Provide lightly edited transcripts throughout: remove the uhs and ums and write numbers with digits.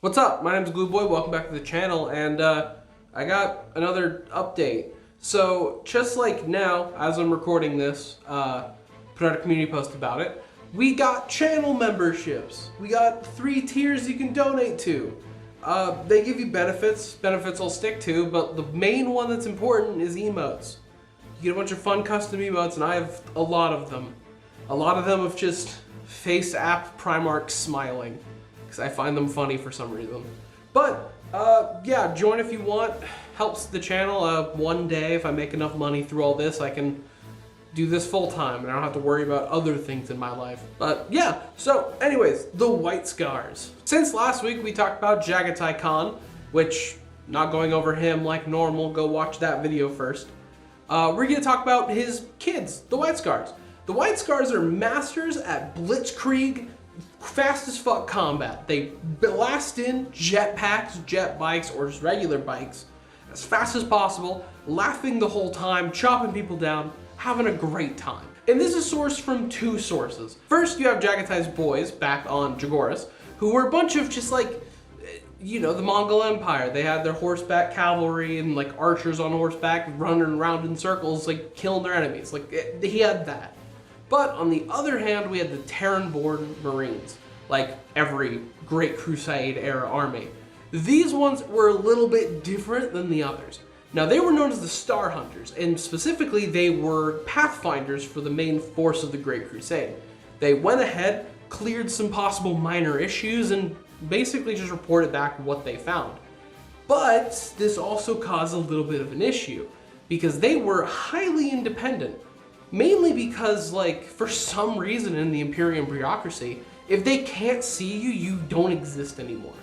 What's up? My name's Glue Boy. Welcome back to the channel, and I got another update. So just like now, as I'm recording this, put out a community post about it. We got channel memberships. We got 3 tiers you can donate to. They give you benefits. Benefits I'll stick to, but the main one that's important is emotes. You get a bunch of fun custom emotes, and I have a lot of them. A lot of them of just face app Primarch smiling, because I find them funny for some reason. But yeah, join if you want. Helps the channel. One day, if I make enough money through all this, I can do this full time, and I don't have to worry about other things in my life. But yeah, so anyways, the White Scars. Since last week, we talked about Jagatai Khan, which, not going over him like normal, go watch that video first. We're gonna talk about his kids, the White Scars. The White Scars are masters at blitzkrieg, fast as fuck combat. They blast in jetpacks, jet bikes, or just regular bikes as fast as possible, laughing the whole time, chopping people down, having a great time. And this is sourced from 2 sources. First, you have Jagatai's boys back on Jagoras, who were a bunch of just like, you know, the Mongol Empire. They had their horseback cavalry and like archers on horseback running around in circles, like killing their enemies. Like he had that. But on the other hand, we had the Terran Marines, like every Great Crusade era army. These ones were a little bit different than the others. Now, they were known as the Star Hunters, and specifically they were pathfinders for the main force of the Great Crusade. They went ahead, cleared some possible minor issues, and basically just reported back what they found. But this also caused a little bit of an issue, because they were highly independent. Mainly because, like, for some reason in the Imperium bureaucracy, if they can't see you, you don't exist anymore.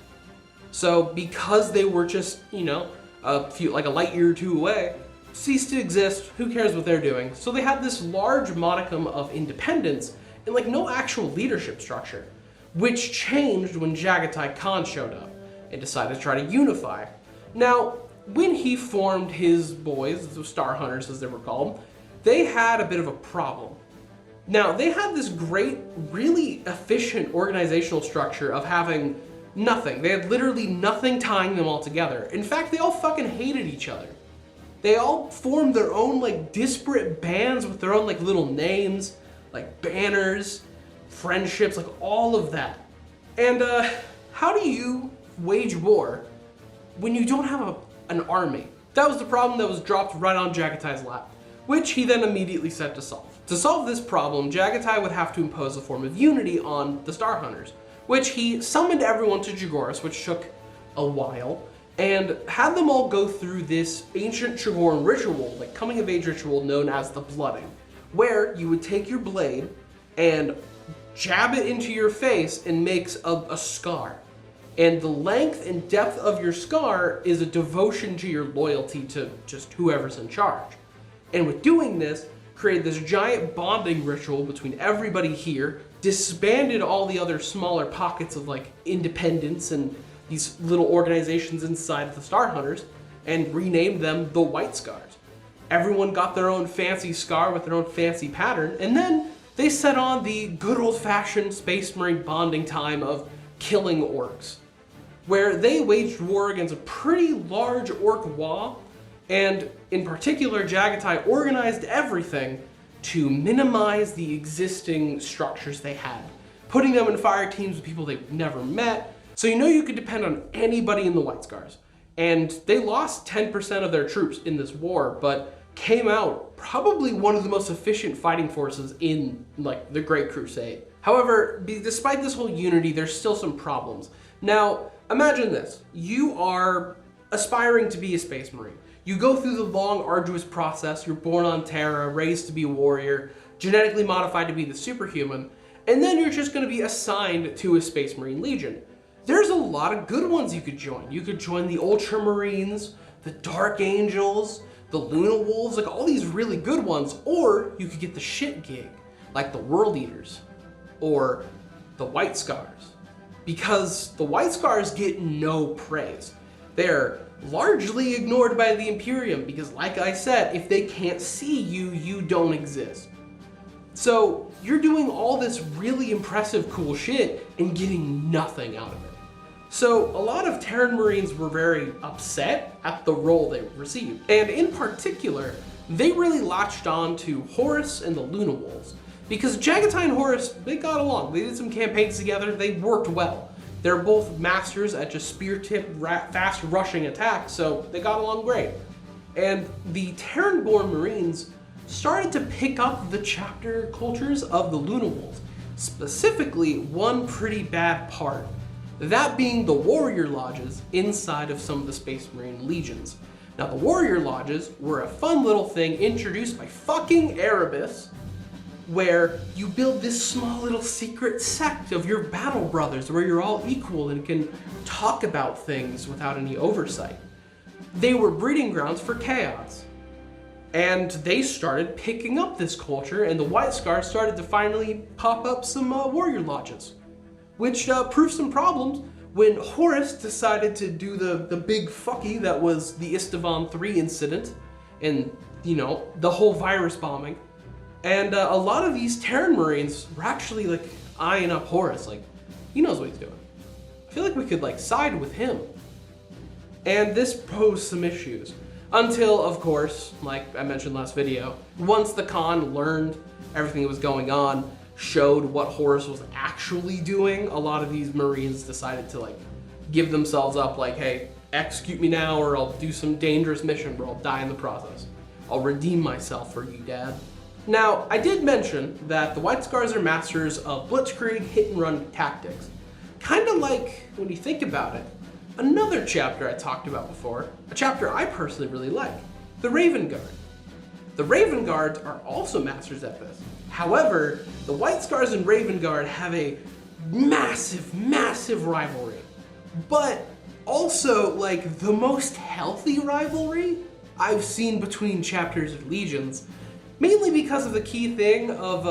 So because they were just, you know, like a light year or 2 away, cease to exist, who cares what they're doing? So they had this large modicum of independence and like no actual leadership structure, which changed when Jagatai Khan showed up and decided to try to unify. Now, when he formed his boys, the Star Hunters as they were called, they had a bit of a problem. Now, they had this great, really efficient organizational structure of having nothing. They had literally nothing tying them all together. In fact, they all fucking hated each other. They all formed their own like disparate bands with their own like little names, like banners, friendships, like all of that. And how do you wage war when you don't have an army? That was the problem that was dropped right on Jagatai's lap, which he then immediately set to solve. To solve this problem, Jagatai would have to impose a form of unity on the Star Hunters, which he summoned everyone to Jagoras, which took a while, and had them all go through this ancient Jagoran ritual, like coming of age ritual known as the Blooding, where you would take your blade and jab it into your face and makes a scar. And the length and depth of your scar is a devotion to your loyalty to just whoever's in charge. And with doing this, created this giant bonding ritual between everybody here, disbanded all the other smaller pockets of like independence and these little organizations inside the Star Hunters, and renamed them the White Scars. Everyone got their own fancy scar with their own fancy pattern, and then they set on the good old-fashioned Space Marine bonding time of killing orcs, where they waged war against a pretty large orc wall. And in particular, Jagatai organized everything to minimize the existing structures they had, putting them in fire teams with people they've never met. So you know you could depend on anybody in the White Scars. And they lost 10% of their troops in this war, but came out probably one of the most efficient fighting forces in like the Great Crusade. However, despite this whole unity, there's still some problems. Now, imagine this. You are aspiring to be a Space Marine. You go through the long, arduous process. You're born on Terra, raised to be a warrior, genetically modified to be the superhuman, and then you're just going to be assigned to a Space Marine Legion. There's a lot of good ones you could join. You could join the Ultramarines, the Dark Angels, the Luna Wolves, like all these really good ones, or you could get the shit gig, like the World Eaters, or the White Scars, because the White Scars get no praise. They're largely ignored by the Imperium because, like I said, if they can't see you, you don't exist. So you're doing all this really impressive, cool shit and getting nothing out of it. So a lot of Terran Marines were very upset at the role they received. And in particular, they really latched on to Horus and the Luna Wolves. Because Jagatai and Horus, they got along. They did some campaigns together, they worked well. They're both masters at just spear-tip, fast rushing attacks, so they got along great. And the Terran-born Marines started to pick up the chapter cultures of the Luna Wolves, specifically one pretty bad part, that being the warrior lodges inside of some of the Space Marine legions. Now the warrior lodges were a fun little thing introduced by fucking Erebus, where you build this small little secret sect of your battle brothers where you're all equal and can talk about things without any oversight. They were breeding grounds for chaos. And they started picking up this culture, and the White Scars started to finally pop up some warrior lodges, which proved some problems when Horus decided to do the big fucky that was the Istvan 3 incident and, you know, the whole virus bombing. And a lot of these Terran Marines were actually like eyeing up Horus, like, he knows what he's doing. I feel like we could like side with him. And this posed some issues. Until, of course, like I mentioned last video, once the Khan learned everything that was going on, showed what Horus was actually doing, a lot of these Marines decided to like give themselves up, like, hey, execute me now or I'll do some dangerous mission where I'll die in the process. I'll redeem myself for you, Dad. Now, I did mention that the White Scars are masters of blitzkrieg hit-and-run tactics. Kind of like, when you think about it, another chapter I talked about before, a chapter I personally really like, the Raven Guard. The Raven Guards are also masters at this. However, the White Scars and Raven Guard have a massive, massive rivalry. But also, like, the most healthy rivalry I've seen between chapters of legions. Mainly because of the key thing of,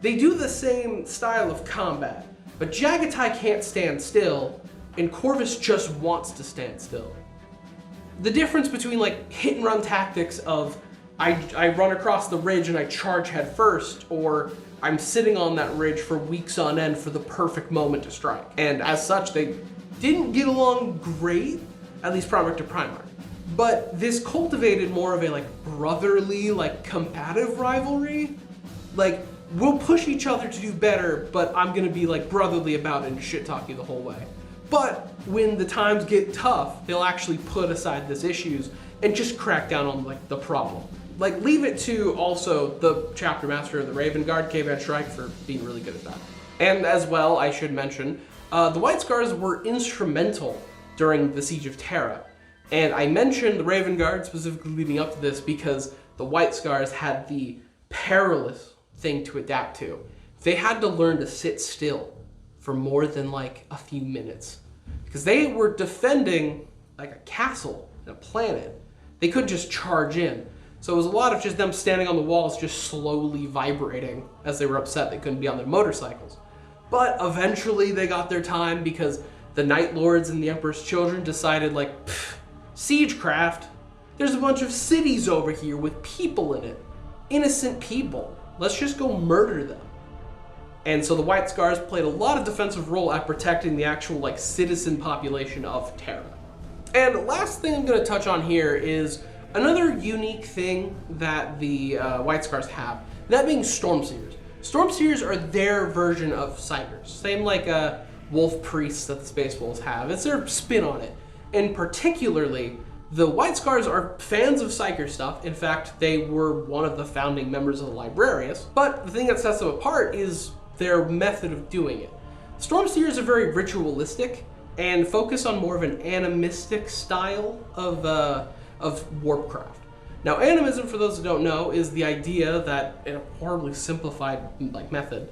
they do the same style of combat, but Jagatai can't stand still, and Corvus just wants to stand still. The difference between like hit and run tactics of I run across the ridge and I charge head first, or I'm sitting on that ridge for weeks on end for the perfect moment to strike. And as such, they didn't get along great, at least Primarch to Primarch. But this cultivated more of a like brotherly, like combative rivalry. Like, we'll push each other to do better, but I'm gonna be like brotherly about it and shit talk you the whole way. But when the times get tough, they'll actually put aside these issues and just crack down on like the problem. Like, leave it to also the chapter master of the Raven Guard, K-Van Shrike, for being really good at that. And as well, I should mention, the White Scars were instrumental during the Siege of Terra. And I mentioned the Raven Guard specifically leading up to this because the White Scars had the perilous thing to adapt to. They had to learn to sit still for more than like a few minutes because they were defending like a castle and a planet. They couldn't just charge in. So it was a lot of just them standing on the walls just slowly vibrating as they were upset they couldn't be on their motorcycles. But eventually they got their time because the Night Lords and the Emperor's Children decided like, siegecraft, there's a bunch of cities over here with people in it. Innocent people. Let's just go murder them. And so the White Scars played a lot of defensive role at protecting the actual like citizen population of Terra. And last thing I'm going to touch on here is another unique thing that the White Scars have, that being Storm Seers. Storm Seers are their version of Psykers, same like Wolf Priests that the Space Wolves have. It's their spin on it. And particularly, the White Scars are fans of Psyker stuff. In fact, they were one of the founding members of the Librarius. But the thing that sets them apart is their method of doing it. Storm Seers are very ritualistic and focus on more of an animistic style of warpcraft. Now, animism, for those who don't know, is the idea that, in a horribly simplified like method,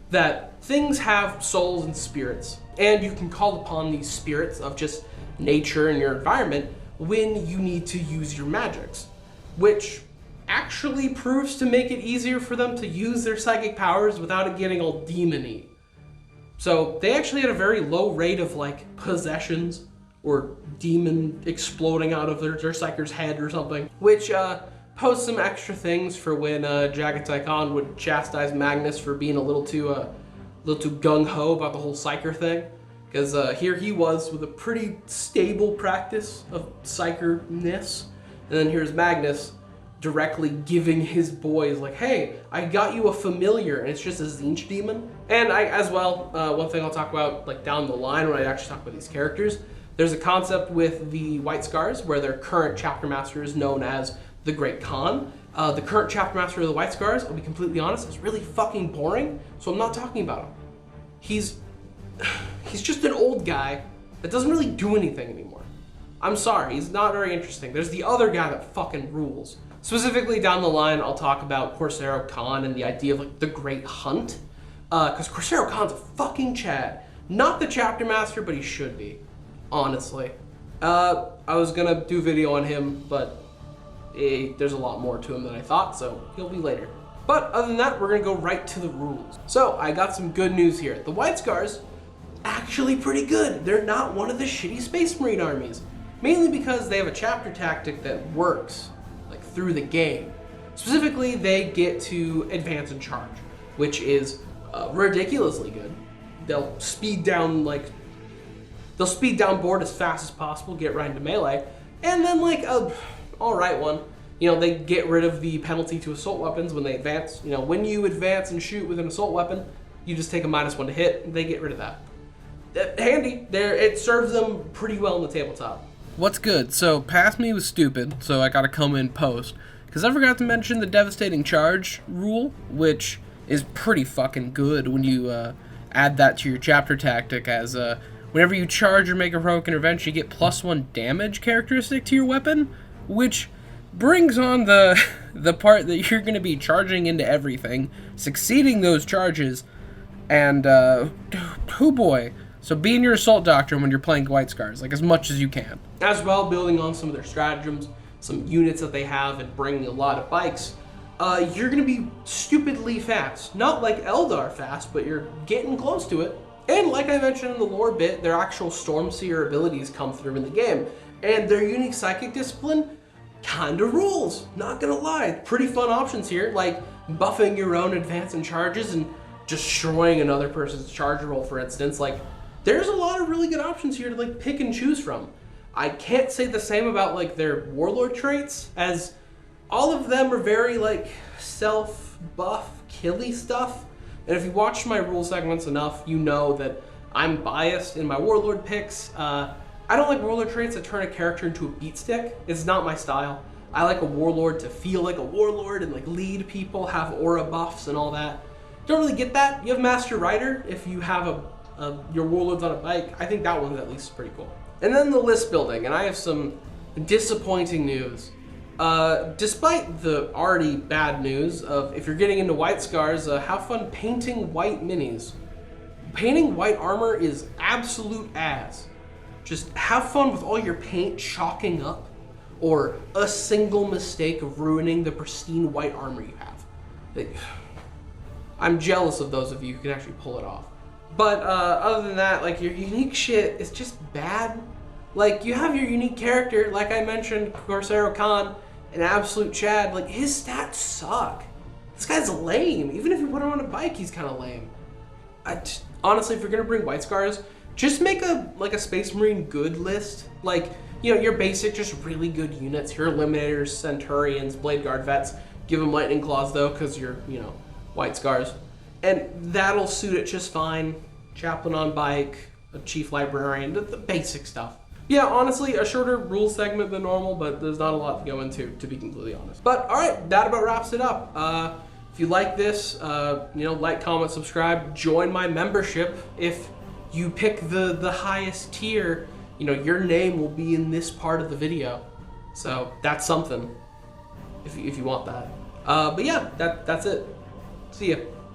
that things have souls and spirits, and you can call upon these spirits of just nature and your environment when you need to use your magics, which actually proves to make it easier for them to use their psychic powers without it getting all demon-y. So they actually had a very low rate of like possessions or demon exploding out of their psyker's head or something, which posed some extra things for when Jagatai Khan would chastise Magnus for being a little too gung-ho about the whole psyker thing. Because here he was with a pretty stable practice of psyker-ness, and then here's Magnus directly giving his boys like, hey, I got you a familiar, and it's just a Tzeentch demon. And as well, one thing I'll talk about like down the line when I actually talk about these characters, there's a concept with the White Scars where their current chapter master is known as the Great Khan. The current chapter master of the White Scars, I'll be completely honest, is really fucking boring, so I'm not talking about him. He's just an old guy that doesn't really do anything anymore. I'm sorry, he's not very interesting. There's the other guy that fucking rules. Specifically down the line, I'll talk about Corsaro Khan and the idea of like the Great Hunt. Because Corsaro Khan's a fucking Chad. Not the chapter master, but he should be, honestly. I was gonna do a video on him, but there's a lot more to him than I thought, so he'll be later. But other than that, we're gonna go right to the rules. So I got some good news here. The White Scars, actually pretty good. They're not one of the shitty Space Marine armies. Mainly because they have a chapter tactic that works like through the game. Specifically, they get to advance and charge, which is ridiculously good. They'll speed down board as fast as possible, get right into melee, and then like a alright one. You know, they get rid of the penalty to assault weapons when they advance. You know, when you advance and shoot with an assault weapon, you just take a -1 to hit, and they get rid of that. Handy. It serves them pretty well in the tabletop. What's good? So, past me was stupid, so I gotta come in post. Because I forgot to mention the devastating charge rule, which is pretty fucking good when you add that to your chapter tactic, as whenever you charge or make a heroic intervention, you get +1 damage characteristic to your weapon, which brings on the part that you're going to be charging into everything, succeeding those charges, and oh boy. So be in your assault doctrine when you're playing White Scars, like as much as you can. As well, building on some of their stratagems, some units that they have, and bringing a lot of bikes, you're going to be stupidly fast. Not like Eldar fast, but you're getting close to it. And like I mentioned in the lore bit, their actual Stormseer abilities come through in the game. And their unique psychic discipline kinda rules, not gonna lie. Pretty fun options here, like buffing your own advance and charges and destroying another person's charge roll, for instance. Like, there's a lot of really good options here to like pick and choose from. I can't say the same about like their warlord traits, as all of them are very like self-buff, killy stuff. And if you watched my rule segments enough, you know that I'm biased in my warlord picks. I don't like warlord traits that turn a character into a beat stick. It's not my style. I like a warlord to feel like a warlord and like lead people, have aura buffs and all that. Don't really get that. You have Master Rider if you have your warlords on a bike. I think that one at least is pretty cool. And then the list building, and I have some disappointing news. Despite the already bad news of if you're getting into White Scars, have fun painting white minis. Painting white armor is absolute ass. Just have fun with all your paint chalking up, or a single mistake of ruining the pristine white armor you have. I'm jealous of those of you who can actually pull it off. But other than that, like, your unique shit is just bad. Like, you have your unique character, like I mentioned, Corsaro Khan, an absolute Chad. Like, his stats suck. This guy's lame. Even if you put him on a bike, he's kind of lame. Honestly, if you're gonna bring White Scars, just make a Space Marine good list. Like, you know, your basic, just really good units. Your Eliminators, Centurions, Blade Guard vets. Give them Lightning Claws though, because you're, you know, White Scars. And that'll suit it just fine. Chaplain on bike, a Chief Librarian, the basic stuff. Yeah, honestly, a shorter rule segment than normal, but there's not a lot to go into, to be completely honest. But alright, that about wraps it up. If you like this, you know, like, comment, subscribe, join my membership. If you pick the highest tier, you know, your name will be in this part of the video. So that's something, if you want that. But yeah, that's it. See ya.